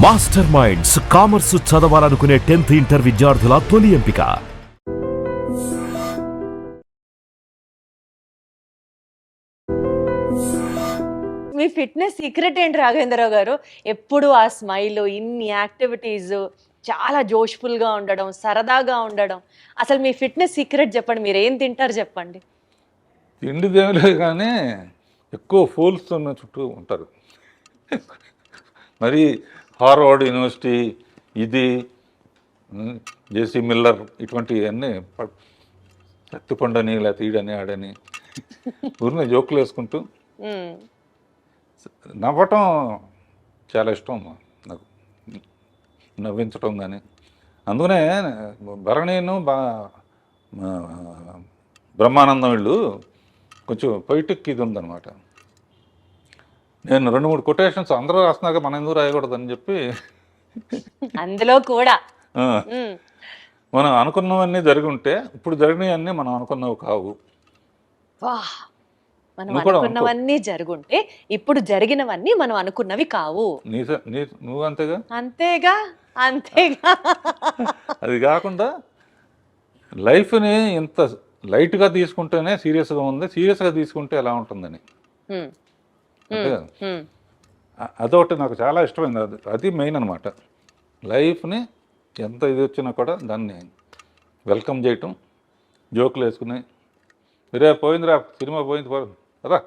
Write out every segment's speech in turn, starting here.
Master minds commerce చదవాలనుకునే 10th inter విద్యార్థుల తొలి ఎంపిక. మీ ఫిట్‌నెస్ సీక్రెట్ ఏంటి రాఘవేంద్రరావు గారు? ఎప్పుడు ఆ స్మైల్, ఇన్ని యాక్టివిటీస్, చాలా జోష్‌ఫుల్‌గా ఉండడం, సరదాగా ఉండడం. అసలు మీ ఫిట్‌నెస్ సీక్రెట్ చెప్పండి. మీరేం తింటారు చెప్పండి? తిండిదేం లేదు కానీ ఎక్కువ ఫూల్స్ ఉన్న చుట్టూ ఉంటారు. మరి హార్వర్డ్ యూనివర్సిటీ ఇది జేసీ మిల్లర్ ఇటువంటివన్నీ సత్తిపండని లేకపోతే ఈడని ఆడని ఊరిని జోకులు వేసుకుంటూ హ్మ్. నవ్వటం చాలా ఇష్టం నాకు, నవ్వించటం కానీ. అందుకనే భరణీను బ్రహ్మానందం వీళ్ళు కొంచెం పొయిటిక్ ఇది ఉందన్నమాట. నేను 2-3 కొటేషన్స్ అందరూ రాస్తున్నాక మనం ఎందుకు రాయకూడదని చెప్పి అందులో కూడా. ఆ, హ్మ్. మనం అనుకున్నవన్నీ జరిగి ఉంటే ఇప్పుడు జరిగినవన్నీ మనం అనుకున్నవి కావు. వాహ్! మనం నువ్వు కూడా అనుకో, అనుకున్నవన్నీ జరుగుంటే, ఇప్పుడు జరిగినవన్నీ మనం అనుకున్నవి కావు. నువ్వు అంతేగా. అంతేగా, అంతేగా. అది కాకుండా లైఫ్ని ఇంత లైట్గా తీసుకుంటేనే సీరియస్గా ఉంది, సీరియస్గా తీసుకుంటే ఎలా ఉంటుందని. హ్మ్. అంతే హ్మ్. కదా. హ్మ్. అదొకటి నాకు చాలా ఇష్టమైంది. అది మెయిన్ అనమాట. లైఫ్ని ఎంత ఇది వచ్చినా కూడా దాన్ని వెల్కమ్ చేయటం, జోకులు వేసుకుని రే పోయిందిరా సినిమా పోయింది కదా.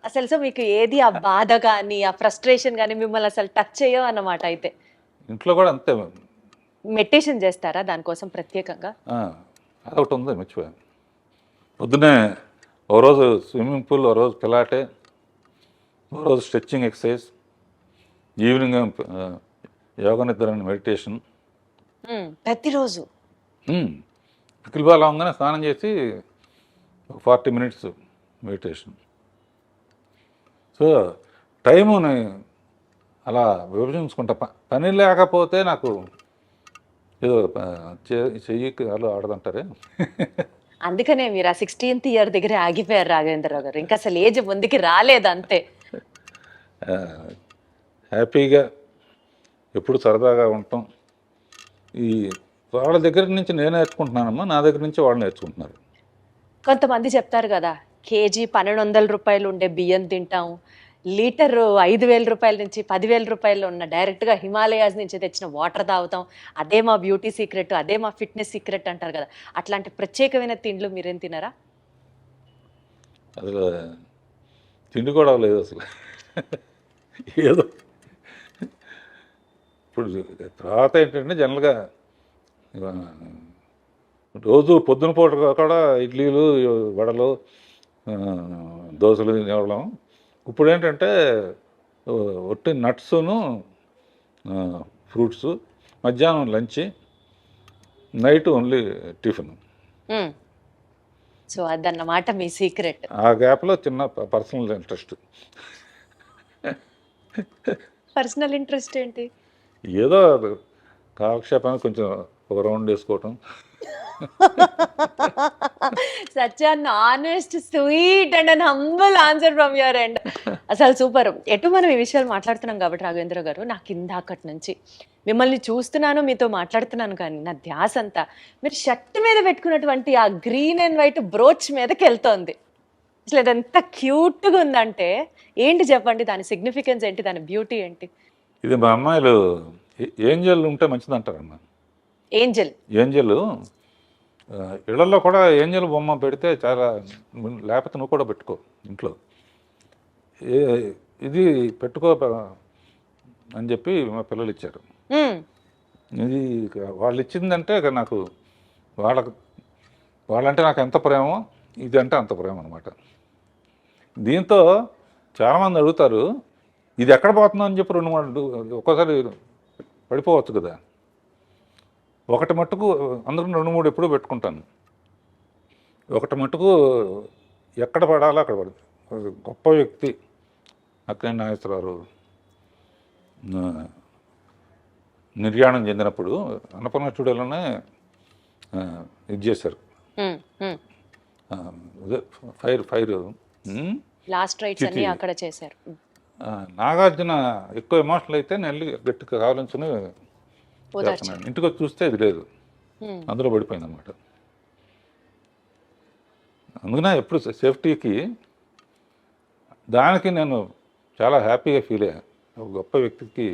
అసలు సో మీకు ఏది ఆ బాధ గాని, ఆ ఫ్రస్ట్రేషన్ గాని మిమ్మల్ని అసలు టచ్ చేయవు అన్నమాట అయితే. ఇంట్లో కూడా అంతే. మెడిటేషన్ చేస్తారా దానికోసం ప్రత్యేకంగా? అదొకటి ఉంది మర్చిపోయాను. పొద్దున్నే ఓ రోజు స్విమ్మింగ్ పూల్, ఓ రోజు పిలాటే, ఓ రోజు స్ట్రెచ్చింగ్ ఎక్సర్సైజ్, ఈవినింగ్ యోగా నిద్ర మెడిటేషన్. ప్రతిరోజు. పికిల్ బాల్ అవగానే స్నానం చేసి 40 minutes మెడిటేషన్. సో టైముని అలా విభజించుకుంటా. పని లేకపోతే నాకు ఏదో చెయ్యి అలా ఆడదంటారే. అందుకనే మీరు ఆ 16th ఇయర్ దగ్గర ఆగిపోయారు రాఘవేంద్రరావు గారు. ఇంకా అసలు ఏజ్ ముందుకి రాలేదు అంతే. హ్యాపీగా ఎప్పుడు సరదాగా ఉంటాం. ఈ వాళ్ళ దగ్గర నుంచి నేను నేర్చుకుంటున్నానమ్మా, నా దగ్గర నుంచి వాళ్ళు నేర్చుకుంటున్నారు. కొంతమంది చెప్తారు కదా, కేజీ 1200 రూపాయలు ఉండే బియ్యం తింటాం, లీటరు 5000 రూపాయల నుంచి 10,000 రూపాయలు ఉన్న డైరెక్ట్గా హిమాలయాస్ నుంచి తెచ్చిన వాటర్ తాగుతాం, అదే మా బ్యూటీ సీక్రెట్, అదే మా ఫిట్నెస్ సీక్రెట్ అంటారు కదా. అట్లాంటి ప్రత్యేకమైన తిండ్లు మీరేం తినరా? అసలు తిండి కూడా లేదు అసలు. ఏదో ఇప్పుడు తర్వాత ఏంటంటే జనరల్గా రోజు పొద్దున పూట కూడా ఇడ్లీలు, వడలు, దోశలు తినేవాళ్ళం. ఇప్పుడు ఏంటంటే ఒట్టి నట్స్ను, ఫ్రూట్స్, మధ్యాహ్నం lunch, night only tiffin. So అదన్నమాట మీ సీక్రెట్. ఆ గ్యాప్లో చిన్న పర్సనల్ ఇంట్రెస్ట్. పర్సనల్ ఇంట్రెస్ట్ ఏంటి? ఏదో కాలక్షేపానికి కొంచెం ఒక రౌండ్ వేసుకోవటం. Such an honest, sweet and an humble answer from your end. అసలు సూపర్. ఎటు మనం ఈ విషయాలు మాట్లాడుతున్నాం కాబట్టి రాఘవేంద్ర గారు, నాకు ఇందాకటి నుంచి మిమ్మల్ని చూస్తున్నాను, మీతో మాట్లాడుతున్నాను కానీ నా ధ్యాస అంతా మీరు షర్ట్ మీద పెట్టుకున్నటువంటి ఆ గ్రీన్ అండ్ వైట్ బ్రోచ్ మీదకి వెళ్తోంది. అసలు అది ఎంత క్యూట్గా ఉందంటే ఏంటి చెప్పండి, దాని సిగ్నిఫికెన్స్ ఏంటి, దాని బ్యూటీ ఏంటి? ఇది మా అమ్మాయిలు ఏంజల్ ఉంటే మంచిది అంటారమ్మా. ఏంజల్. ఏంజల్ ఇళ్లలో కూడా ఏంజల్ బొమ్మ పెడితే చాలా, లేకపోతే నువ్వు కూడా పెట్టుకో ఇంట్లో. ఇది పెట్టుకో అని చెప్పి మా పిల్లలు ఇచ్చారు. ఇది వాళ్ళు ఇచ్చిందంటే నాకు వాళ్ళంటే నాకు ఎంత ప్రేమో, ఇది అంటే అంత ప్రేమ అనమాట. దీంతో చాలామంది అడుగుతారు, ఇది ఎక్కడ పోతుందో అని చెప్పి 2-3 ఒక్కోసారి పడిపోవచ్చు కదా. ఒకటి మట్టుకు అందరూ 2-3 ఎప్పుడూ పెట్టుకుంటాను. ఒకటి మట్టుకు ఎక్కడ పడాలో అక్కడ పడుతుంది. గొప్ప వ్యక్తి అక్కినేని నాగేశ్వరరావు నిర్యాణం చెందినప్పుడు అన్నపూర్ణ స్టూడియోలోనే ఇది చేశారు. ఫైర్ లాస్ట్ రైట్స్ అన్ని అక్కడ చేశారు. నాగార్జున ఎక్కువ ఎమోషనల్ అయితే నేను వెళ్ళి గట్టిగా కావాలని ఓదార్చారు. ఇంటికి వచ్చి చూస్తే ఇది లేదు, అందులో పడిపోయింది అనమాట. అందుకనే ఎప్పుడు సేఫ్టీకి దానికి నేను చాలా హ్యాపీగా ఫీల్ అయ్యాను. ఒక గొప్ప వ్యక్తికి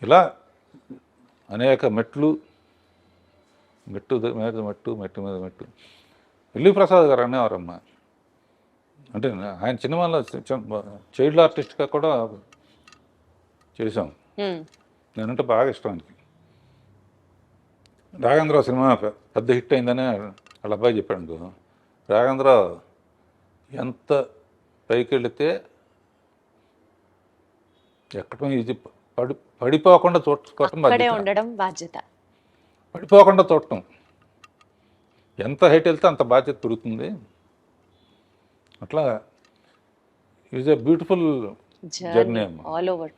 ఇలా అనేక మెట్టు మీద మెట్టు మీద మెట్టు. ఎల్వి ప్రసాద్ గారు అనేవారమ్మా, అంటే ఆయన సినిమాలో చైల్డ్ ఆర్టిస్ట్గా కూడా చేశాం. నేనంటే బాగా ఇష్టం ఆయనకి. రాఘవేంద్రరావు సినిమా పెద్ద హిట్ అయిందని వాళ్ళ అబ్బాయి చెప్పాడు అనుకో, రాఘవేంద్రరావు ఎంత పైకి వెళితే ఎక్కడం ఇది పడిపోకుండా చూడటం అక్కడే ఉండడం బాధ్యత. పడిపోకుండా చూడటం, ఎంత హైట్ వెళ్తే అంత బాధ్యత పెరుగుతుంది. అట్లా ఈజ్ ఎ బ్యూటిఫుల్ జర్నీ అమ్మా. All over.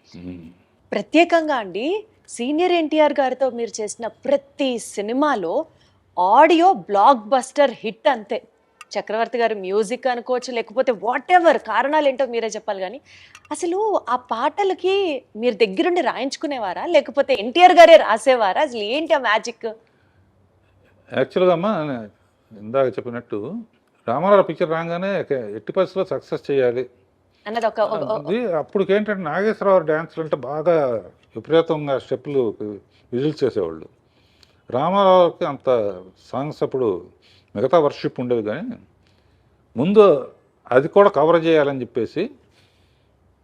ప్రత్యేకంగా అండి సీనియర్ ఎన్టీఆర్ గారితో మీరు చేసిన ప్రతి సినిమాలో ఆడియో బ్లాక్ బస్టర్ హిట్ అంతే. చక్రవర్తి గారి మ్యూజిక్ అనుకోవచ్చు, లేకపోతే వాట్ ఎవర్ కారణాలు ఏంటో మీరే చెప్పాలి. కానీ అసలు ఆ పాటలకి మీరు దగ్గరుండి రాయించుకునేవారా, లేకపోతే ఎన్టీఆర్ గారే రాసేవారా? అసలు ఏంటి ఆ మ్యాజిక్? యాక్చువల్గా అమ్మా ఇందాక చెప్పినట్టు రామారావు పిక్చర్ రాగానే ఎట్టి పరిస్థితుల్లో సక్సెస్ చేయాలి అన్నది ఒక అది. అప్పటికేంటంటే నాగేశ్వరరావు డ్యాన్స్లు అంటే బాగా విపరీతంగా స్టెప్పులు విజిల్స్ చేసేవాళ్ళు. రామారావుకి అంత సాంగ్స్ అప్పుడు మిగతా వర్షిప్ ఉండేది, కానీ ముందు అది కూడా కవర్ చేయాలని చెప్పేసి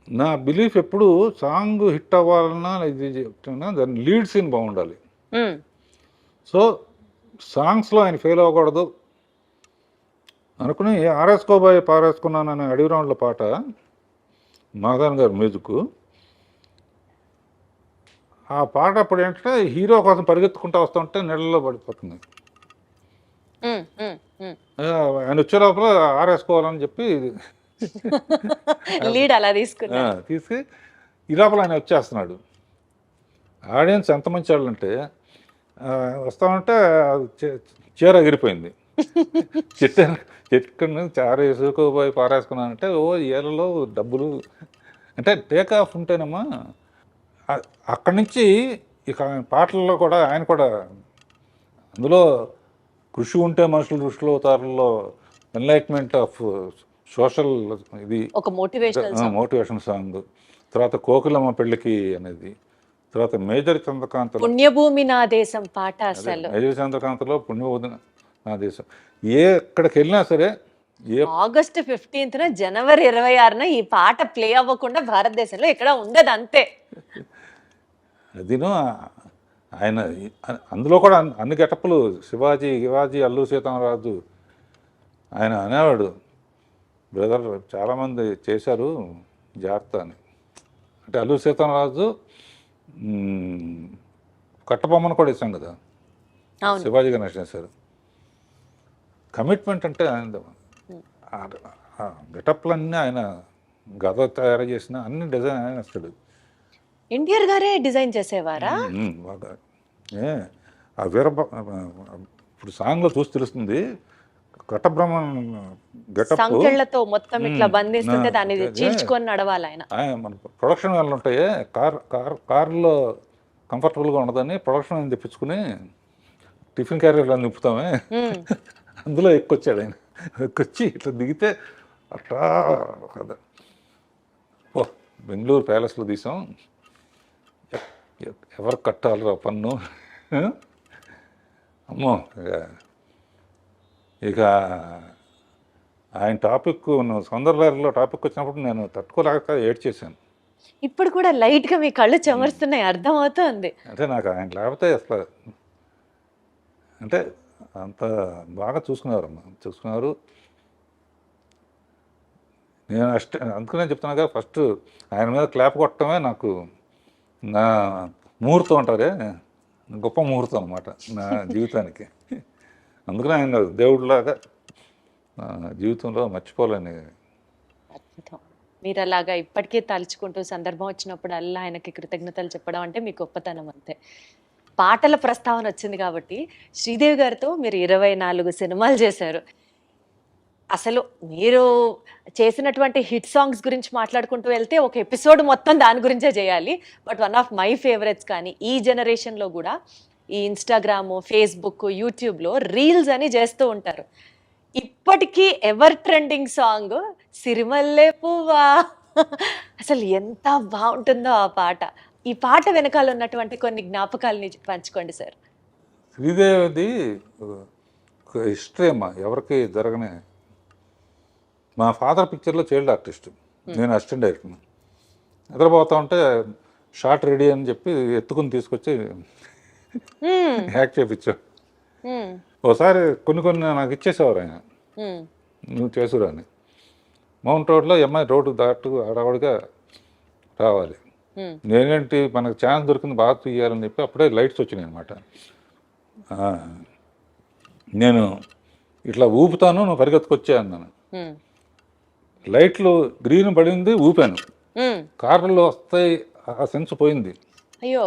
నా బిలీఫ్ ఎప్పుడు సాంగ్ హిట్ అవ్వాలన్నా ఇది చెప్తున్నా దాని లీడ్ సీన్ బాగుండాలి. సో సాంగ్స్లో ఆయన ఫెయిల్ అవ్వకూడదు అనుకుని ఆరేసుకోబోయే పారేసుకున్నాను అనే అడవి రౌండ్ల పాట మాధవన్ గారు మ్యూజిక్. ఆ పాట అప్పుడు ఏంటంటే హీరో కోసం పరిగెత్తుకుంటూ వస్తుంటే నీళ్ళలో పడిపోతుంది. ఆయన వచ్చే లోపల ఆరేసుకోవాలని చెప్పి లీడ్ అలా తీసుకున్నా తీసి ఈ లోపల ఆయన వచ్చేస్తున్నాడు. ఆడియన్స్ ఎంత మంచి వాళ్ళు అంటే వస్తామంటే చీర ఎగిరిపోయింది. చెట్టు నుంచి చార వేసుకోబోయి పారేసుకున్నానంటే ఓ ఏళ్ళలో డబ్బులు అంటే టేక్ ఆఫ్ ఉంటేనమ్మా. అక్కడి నుంచి ఇక పాటల్లో కూడా ఆయన కూడా అందులో కృషి ఉంటే మనుషులు దృష్టిలో అవుతారులో ఎన్లైట్మెంట్ ఆఫ్ సోషల్ ఇది ఒక మోటివేషన్ సాంగ్. తర్వాత కోకిలమ్మ పెళ్ళికి అనేది, తర్వాత మేజర్ చంద్రకాంత్ పుణ్యభూమి నా దేశం పాట. అసలు మేజర్ చంద్రకాంత్లో పుణ్యభూమి నా దేశం ఎక్కడికి వెళ్ళినా సరే ఆగస్టు 15th జనవరి 26న ఈ పాట ప్లే అవ్వకుండా భారతదేశంలో ఎక్కడ ఉండదు అంతే. అదిను ఆయన అందులో కూడా అన్ని గెటప్పులు శివాజీ అల్లూరి సీతారామరాజు. ఆయన అనేవాడు, బ్రదర్ చాలామంది చేశారు జాగ్రత్త అని. అంటే అల్లూరి సీతారామరాజు కట్టబొమ్మను కూడా ఇస్తాం కదా, శివాజీ గణేష్ చేశారు. కమిట్మెంట్ అంటే ఆయన గెటప్లన్నీ ఆయన గద తయారు చేసిన అన్ని డిజైన్ ఆయన వస్తాడు. ఎన్టీఆర్ గారే డిజైన్ చేసేవారా? బాగా ఆ ఇప్పుడు సాంగ్లో చూసి తెలుస్తుంది. కట్టబ్రహ్మన్ గెటప్ సంకెళ్ళతో మొత్తం ఇట్లా బంధిస్తుంటే దాన్ని చీల్చుకొని నడవాలి ఆయన. మన ప్రొడక్షన్ వాళ్ళు ఉంటాయి, కారులో కంఫర్టబుల్గా ఉండదని ప్రొడక్షన్ అని తెప్పించుకుని టిఫిన్ క్యారియర్లో నింపుతామే, అందులో ఎక్కొచ్చాడు ఆయన. ఎక్కొచ్చి ఇట్లా దిగితే అట్లా కదా ఓ బెంగళూరు ప్యాలెస్లో తీసాం, ఎవరు కట్టాలిరా పన్ను. అమ్మో ఇక ఆయన టాపిక్ సౌందర్యలో టాపిక్ వచ్చినప్పుడు నేను తట్టుకోలేక ఏడ్చేసాను. ఇప్పుడు కూడా లైట్గా మీ కళ్ళు చెమరుస్తున్నాయి, అర్థమవుతుంది. అంటే నాకు ఆయన లేకపోతే అసలు అంటే అంత బాగా చూసుకున్నారు. నేను అందుకనే చెప్తున్నా కదా, ఫస్ట్ ఆయన మీద క్లాప్ కొట్టడమే నాకు నా ముహూర్తం అంటారే, గొప్ప ముహూర్తం అన్నమాట నా జీవితానికి. అందుకనే ఆయన దేవుడిలాగా జీవితంలో మర్చిపోలేని. మీరు అలాగా ఇప్పటికే తలుచుకుంటూ సందర్భం వచ్చినప్పుడు అల్లా ఆయనకి కృతజ్ఞతలు చెప్పడం అంటే మీ గొప్పతనం అంతే. పాటల ప్రస్తావన వచ్చింది కాబట్టి శ్రీదేవి గారితో మీరు 24 సినిమాలు చేశారు. అసలు మీరు చేసినటువంటి హిట్ సాంగ్స్ గురించి మాట్లాడుకుంటూ వెళ్తే ఒక ఎపిసోడ్ మొత్తం దాని గురించే చేయాలి. But one of my favourites కానీ ఈ జనరేషన్లో కూడా ఈ ఇన్స్టాగ్రాము, ఫేస్బుక్, యూట్యూబ్లో రీల్స్ అని చేస్తూ ఉంటారు. ఇప్పటికీ ఎవర్ ట్రెండింగ్ సాంగ్ సిరిమల్లె పువ్వా. అసలు ఎంత బాగుంటుందో ఆ పాట. ఈ పాట వెనకాల ఉన్నటువంటి కొన్ని జ్ఞాపకాలని పంచుకోండి సార్. శ్రీదేవిది ఒక హిస్టరీ అమ్మా, ఎవరికి జరగని. మా ఫాదర్ పిక్చర్లో చైల్డ్ ఆర్టిస్ట్, నేను అసిస్టెంట్ డైరెక్టర్. నిద్రపోతా ఉంటే షార్ట్ రెడీ అని చెప్పి ఎత్తుకుని తీసుకొచ్చి యాక్ట్ చేయించాం. ఒకసారి కొన్ని నాకు ఇచ్చేసేవారు ఆయన, నువ్వు చేసురా అని. మౌంట్ రోడ్లో ఎంఐ రోడ్డు దాటు అడవడిగా రావాలి. నేనేంటి మనకు ఛాన్స్ దొరికింది బాగా తీయాలని చెప్పి అప్పుడే లైట్స్ వచ్చినాయి అనమాట. నేను ఇట్లా ఊపుతాను, నువ్వు పరిగెత్తుకొచ్చా అన్నాను. లైట్లు గ్రీన్ పడింది, ఊపాను. కార్లలో వస్తాయి, ఆ సెన్స్ పోయింది. అయ్యో,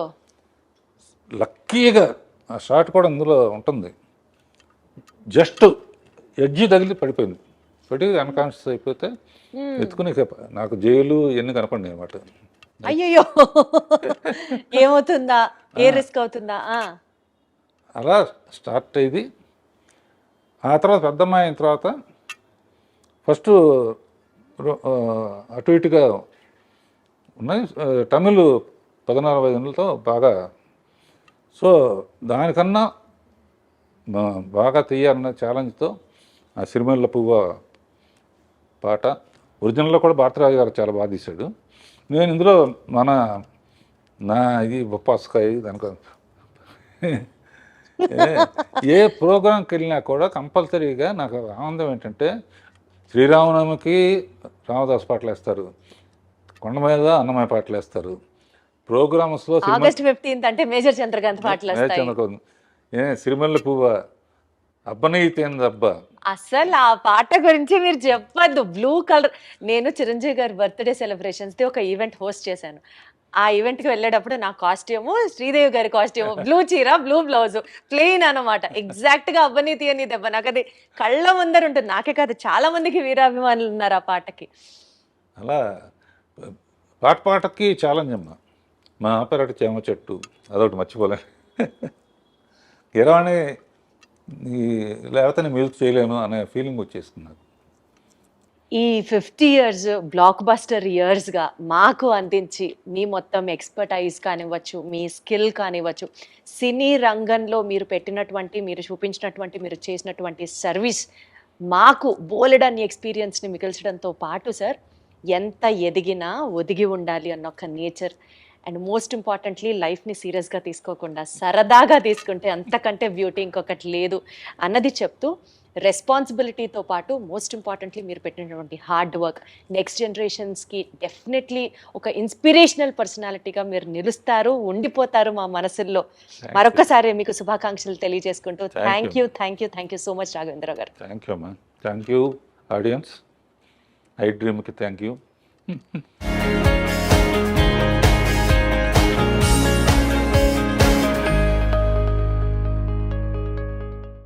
లక్కీగా ఆ షాట్ కూడా అందులో ఉంటుంది. జస్ట్ ఎడ్జి తగిలి పడిపోయింది. పడి అన్కాన్షియస్ అయిపోతే ఎత్తుకుని నాకు జైలు ఎన్ని కనపడి అనమాట. అయ్యో, ఏమవుతుందా, ఏ రిస్క్ అవుతుందా. అలా స్టార్ట్ అయ్యింది. ఆ తర్వాత పెద్దమ్మాయి అయిన తర్వాత ఫస్ట్ అటు ఇటుగా ఉన్నాయి. తమిళ్ 14 ఏళ్ళతో బాగా, సో దానికన్నా బాగా తీయాలన్న ఛాలెంజ్తో ఆ సిరిమల్లె పువ్వ పాట ఒరిజినల్లో కూడా భారతరాజు గారు చాలా బాగా తీశాడు. నేను ఇందులో నా ఇది బొప్పాస్కాయ దానికి ఏ ప్రోగ్రాంకి వెళ్ళినా కూడా కంపల్సరీగా నాకు ఆనందం ఏంటంటే శ్రీరామనవమికి రామదాస్ పాటలు వేస్తారు, కొండ మీద అన్నమయ్య పాటలు వేస్తారు. ప్రోగ్రామ్స్లో ఆగస్ట్ 15 అంటే మేజర్ చంద్రకాంత్ పాటలు వస్తాయి. సిరిమల్లె పువ్వ అబ్బనైతేందబ్బా. అసలు ఆ పాట గురించి మీరు చెప్పద్దు. బ్లూ కలర్, నేను చిరంజీవి గారి బర్త్డే సెలబ్రేషన్స్ది ఒక ఈవెంట్ హోస్ట్ చేశాను. ఆ ఈవెంట్కి వెళ్ళేటప్పుడు నా కాస్ట్యూము శ్రీదేవి గారి కాస్ట్యూము, బ్లూ చీర, బ్లూ బ్లౌజ్, ప్లెయిన్ అనమాట. ఎగ్జాక్ట్గా అబ్బనీతి అని దెబ్బ నాకు అది కళ్ళ ముందర ఉంటుంది. నాకే కాదు, చాలా మందికి వీరాభిమానులు ఉన్నారు ఆ పాటకి. అలా పాటకి ఛాలెంజ్ అమ్మా. మా ఆపరేట చేమ చెట్టు అదొకటి మర్చిపోలే. గిరవాణి లేకపోతే నేను మ్యూజిక్ చేయలేను అనే ఫీలింగ్ వచ్చేసింది నాకు. ఈ 50 years బ్లాక్ బస్టర్ ఇయర్స్గా మాకు అందించి మీ మొత్తం ఎక్స్పర్టైజ్ కానివ్వచ్చు, మీ స్కిల్ కానివ్వచ్చు, సినీ రంగంలో మీరు పెట్టినటువంటి, మీరు చూపించినటువంటి, మీరు చేసినటువంటి సర్వీస్ మాకు బోలెడన్ని ఎక్స్పీరియన్స్ని మిగిల్చడంతో పాటు సార్, ఎంత ఎదిగినా ఒదిగి ఉండాలి అన్న ఒక నేచర్, అండ్ మోస్ట్ ఇంపార్టెంట్లీ లైఫ్ని సీరియస్గా తీసుకోకుండా సరదాగా తీసుకుంటే అంతకంటే బ్యూటీ ఇంకొకటి లేదు అన్నది చెప్తూ, రెస్పాన్సిబిలిటీతో పాటు మోస్ట్ ఇంపార్టెంట్లీ మీరు పెట్టినటువంటి హార్డ్ వర్క్ నెక్స్ట్ జనరేషన్స్కి డెఫినెట్లీ ఒక ఇన్స్పిరేషనల్ పర్సనాలిటీగా మీరు నిలుస్తారు, ఉండిపోతారు మా మనసుల్లో. మరొకసారి మీకు శుభాకాంక్షలు తెలియజేసుకుంటూ thank you so much Raghavendra గారు. థ్యాంక్ యూ అమ్మా. Thank you audience. ఐ డ్రీమ్కి థ్యాంక్ యూ.